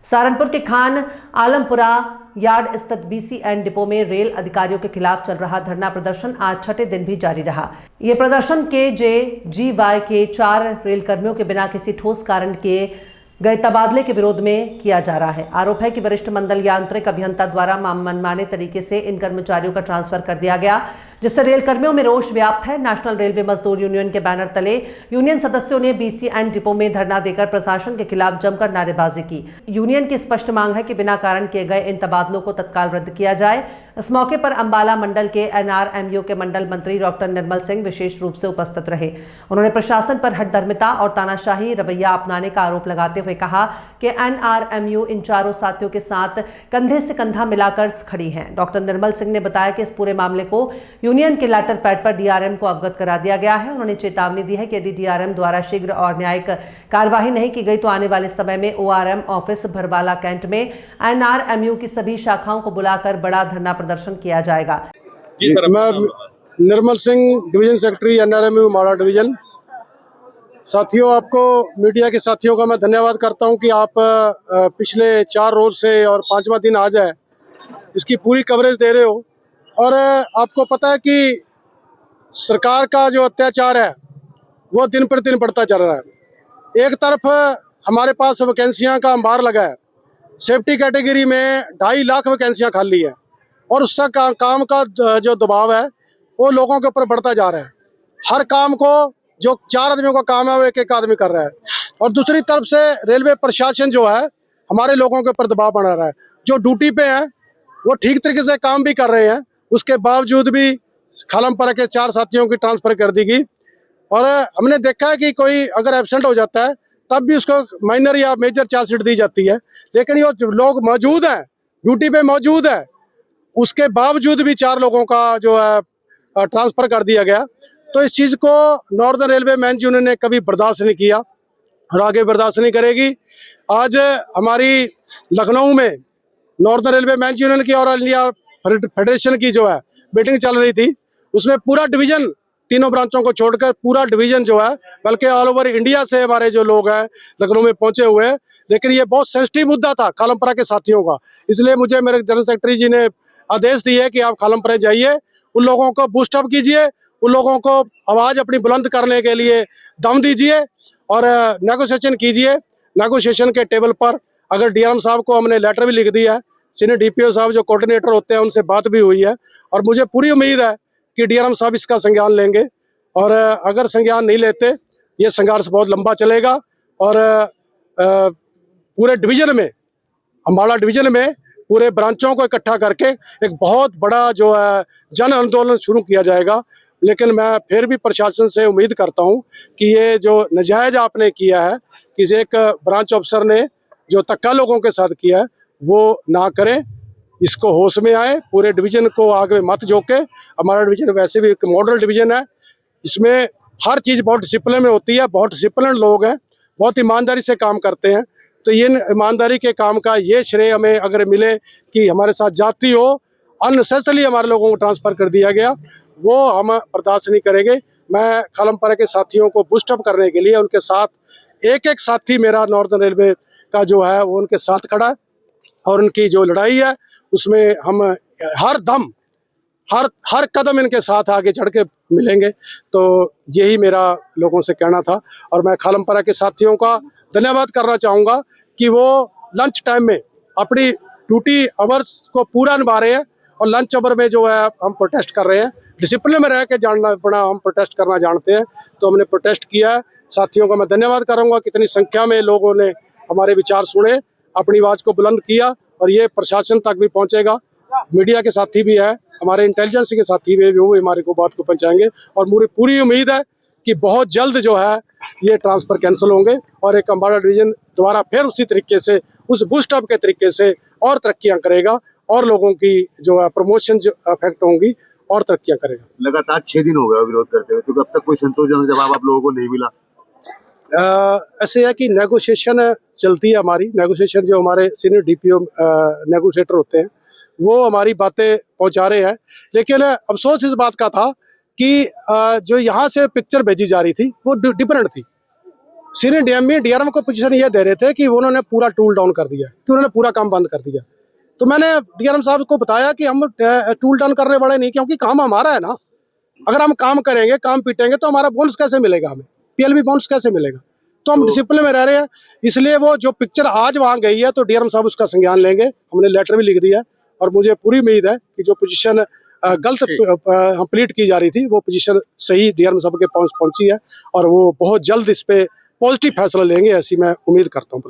सहारनपुर के खान आलमपुरा यार्ड स्थित BCN depot में रेल अधिकारियों के खिलाफ चल रहा धरना प्रदर्शन आज छठे दिन भी जारी रहा। ये प्रदर्शन KJGY के 4 रेल कर्मियों के बिना किसी ठोस कारण के गए तबादले के विरोध में किया जा रहा है। आरोप है कि वरिष्ठ मंडल यांत्रिक अभियंता द्वारा मनमाने तरीके से इन कर्मचारियों का ट्रांसफर कर दिया गया, जिससे रेल कर्मियों में रोष व्याप्त है। नेशनल रेलवे मजदूर यूनियन के बैनर तले यूनियन सदस्यों ने BCN डिपो में धरना देकर प्रशासन के खिलाफ जमकर नारेबाजी की। यूनियन की स्पष्ट मांग है कि बिना कारण किए गए इन तबादलों को तत्काल रद्द किया जाए। इस मौके पर अंबाला मंडल के NRMU के मंडल मंत्री डॉक्टर निर्मल सिंह विशेष रूप से उपस्थित रहे। उन्होंने प्रशासन पर हठधर्मिता और तानाशाही रवैया अपनाने का आरोप लगाते हुए कहा कि NRMU इन चारों साथियों के साथ कंधे से कंधा मिलाकर खड़ी है। डॉक्टर निर्मल सिंह ने बताया कि इस पूरे मामले को यूनियन के लेटर पैड पर DRM को अवगत करा दिया गया है। उन्होंने चेतावनी दी है कि यदि DRM द्वारा शीघ्र और न्यायिक कार्यवाही नहीं की गई तो आने वाले समय में ORM ऑफिस भरवाला कैंट में NRMU की सभी शाखाओं को बुलाकर बड़ा धरना प्रदर्शन किया जाएगा। जी सर, मैं Nirmal Singh, division secretary NRMU माड़ा डिवीजन। साथियों, आपको मीडिया के साथियों का मैं धन्यवाद करता हूं कि आप पिछले 4 रोज से और 5वां दिन आज है इसकी पूरी कवरेज दे रहे हो। और आपको पता है कि सरकार का जो अत्याचार है वो दिन पर दिन बढ़ता चल रहा है। एक तरफ हमारे पास वैकेंसियां का अंबार लगा है, सेफ्टी कैटेगरी में 2.5 लाख वैकेंसियां खाली है और उसका काम का जो दबाव है वो लोगों के ऊपर बढ़ता जा रहा है। हर काम को जो 4 आदमियों का काम है वो एक आदमी कर रहा है। और दूसरी तरफ से रेलवे प्रशासन जो है हमारे लोगों के ऊपर दबाव बना रहा है। जो ड्यूटी पे है वो ठीक तरीके से काम भी कर रहे हैं, उसके बावजूद भी खालमपुरा के 4 साथियों की ट्रांसफर कर दी गई। और हमने देखा है कि कोई अगर एब्सेंट हो जाता है तब भी उसको माइनर या मेजर चार्जशीट दी जाती है, लेकिन ये लोग मौजूद हैं, ड्यूटी पे मौजूद है, उसके बावजूद भी 4 लोगों का जो है ट्रांसफर कर दिया गया। तो इस चीज़ को नॉर्दर्न रेलवे मैन्स यूनियन ने कभी बर्दाश्त नहीं किया और आगे बर्दाश्त नहीं करेगी। आज हमारी लखनऊ में नॉर्दर्न रेलवे मैन्स यूनियन की और ऑल इंडिया फेडरेशन की जो है मीटिंग चल रही थी, उसमें पूरा डिवीजन, तीनों ब्रांचों को छोड़कर पूरा डिवीजन जो है, बल्कि ऑल ओवर इंडिया से हमारे जो लोग हैं लखनऊ में पहुंचे हुए हैं। लेकिन ये बहुत सेंसिटिव मुद्दा था खालमपुरा के साथियों का, इसलिए मुझे मेरे जनरल सेक्रेटरी जी ने आदेश दिए कि आप खालमपुरा जाइए, उन लोगों को बूस्टअप कीजिए, उन लोगों को आवाज़ अपनी बुलंद करने के लिए दम दीजिए और नेगोशिएशन कीजिए। नेगोशिएशन के टेबल पर अगर DRM साहब को हमने लेटर भी लिख दिया है, सीनियर DPO साहब जो कोऑर्डिनेटर होते हैं उनसे बात भी हुई है और मुझे पूरी उम्मीद है कि DRM साहब इसका संज्ञान लेंगे। और अगर संज्ञान नहीं लेते ये संघर्ष बहुत लंबा चलेगा और पूरे डिवीजन में, अम्बाला डिवीजन में पूरे ब्रांचों को इकट्ठा करके एक बहुत बड़ा जो है जन आंदोलन शुरू किया जाएगा। लेकिन मैं फिर भी प्रशासन से उम्मीद करता हूं कि ये जो नजायज आपने किया है, किसी एक ब्रांच अफसर ने जो धक्का लोगों के साथ किया है वो ना करें, इसको होश में आए, पूरे डिवीजन को आगे मत झोंके। हमारा डिवीजन वैसे भी एक मॉडल डिवीजन है, इसमें हर चीज़ बहुत डिसिप्लिन में होती है, बहुत डिसिप्लिन लोग हैं, बहुत ईमानदारी से काम करते हैं। तो ये ईमानदारी के काम का ये श्रेय हमें अगर मिले कि हमारे साथ जाती हो, अननेसेसरली हमारे लोगों को ट्रांसफ़र कर दिया गया, वो हम बर्दाश्त नहीं करेंगे। मैं खालमपुरा के साथियों को बूस्टअप करने के लिए उनके साथ एक साथी मेरा नॉर्दर्न रेलवे का जो है वो उनके साथ खड़ा है और उनकी जो लड़ाई है उसमें हम हर दम हर कदम इनके साथ आगे चढ़ के मिलेंगे। तो यही मेरा लोगों से कहना था और मैं खालमपुरा के साथियों का धन्यवाद करना चाहूँगा कि वो लंच टाइम में अपनी ड्यूटी आवर्स को पूरा निभा रहे हैं और लंच आवर में जो है हम प्रोटेस्ट कर रहे हैं। डिसिप्लिन में रह के जानना पड़ा, हम प्रोटेस्ट करना जानते हैं, तो हमने प्रोटेस्ट किया है। साथियों का मैं धन्यवाद करूँगा, कितनी संख्या में लोगों ने हमारे विचार सुने, अपनी आवाज़ को बुलंद किया और ये प्रशासन तक भी पहुँचेगा। मीडिया के साथी भी है, हमारे इंटेलिजेंस के साथी भी, वो हमारे को बात को पहुँचाएंगे और मुझे पूरी उम्मीद है कि बहुत जल्द जो है ये ट्रांसफ़र कैंसिल होंगे और एक अम्बाला डिवीजन दोबारा फिर उसी तरीके से, उस बूस्टअप के तरीके से और तरक्कियाँ करेगा और लोगों की जो है प्रमोशन इफेक्ट होंगी और तरक्कियाँ करेगा। लगातार 6 दिन हो गए विरोध करते हुए, तो अब तक कोई संतोषजनक जवाब आप लोगों को नहीं मिला? ऐसे है कि नेगोशिएशन चलती है हमारी, नेगोशिएशन जो हमारे सीनियर DPO नेगोशिएटर होते हैं वो हमारी बातें पहुंचा रहे हैं। लेकिन अफसोस इस बात का था कि जो यहाँ से पिक्चर भेजी जा रही थी वो डिफरेंट थी। सीनियर डीआरएम को पोजीशन ये दे रहे थे कि उन्होंने पूरा टूल डाउन कर दिया, कि उन्होंने पूरा काम बंद कर दिया। तो मैंने डीआरएम साहब को बताया कि हम टूल डाउन करने वाले नहीं, क्योंकि काम हमारा है ना। अगर हम काम करेंगे, काम पीटेंगे तो हमारा बोनस कैसे मिलेगा, हमें पीएलबी बोनस कैसे मिलेगा। तो हम डिसिप्लिन में रह रहे हैं, इसलिए वो जो पिक्चर आज वहाँ गई है तो डीआरएम साहब उसका संज्ञान लेंगे। हमने लेटर भी लिख दिया है और मुझे पूरी उम्मीद है कि जो पोजीशन गलत प्लीट की जा रही थी वो पोजीशन सही डीआरएम साहब के पास पहुंची है और वो बहुत जल्द इस पे पॉजिटिव फैसला लेंगे, ऐसी मैं उम्मीद करता हूँ।